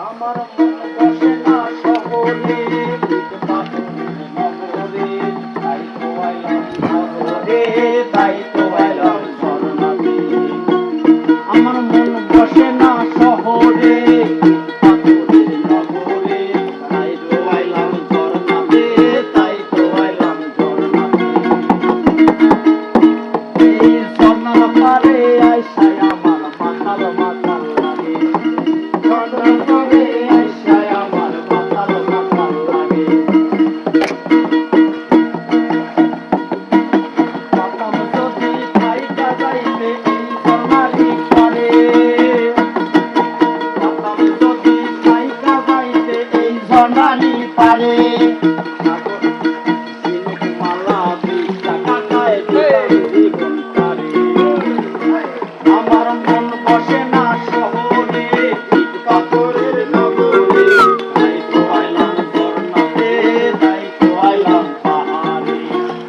আমার মন বসে না শহরে, পাথরের নগরে, তাই তো আইলাম শহরে, তাই তো আইলাম ঝরনাতে। আমার মন বসে না শহরে, পাথরের নগরে, তাই তো আইলাম ঝরনাতে, তাই তো আইলাম ঝরনাতে। এই ঝরনার পারে আইসায় আমার মাথার মাথা লাগে, ঝরনার পারে আইসায় আমার মাথার মাথা লাগে। পাতাম যদি থাইকা যাইতে এই ঝরনারই পারে, পাতাম যদি থাইকা যাইতে এই ঝরনারই পারে। ঝিনুক মালা 20 টাকা খায় দিতাম দ্বিগুণ তারে। আমার মন বসে না শহরে, ইট পাথরের নগরে, তাই তো আইলাম ঝরনাতে, তাই তো আইলাম পাহাড়ে,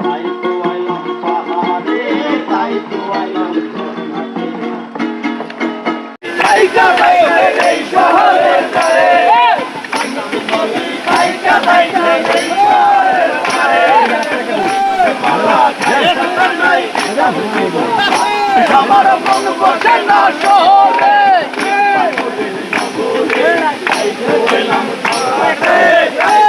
তাই তো আইলাম পাহাড়ে, তাই তো আইলাম ঝরনাতে। থাইকা যাইতে এই শহরের পারে, থাইকা যাইতে এই শহরের পারে, মালা খায় দিতাম নাই। আমার মন বসে না শহরে, পাথরের নগরে, তাই তো আইলাম ঝরনাতে।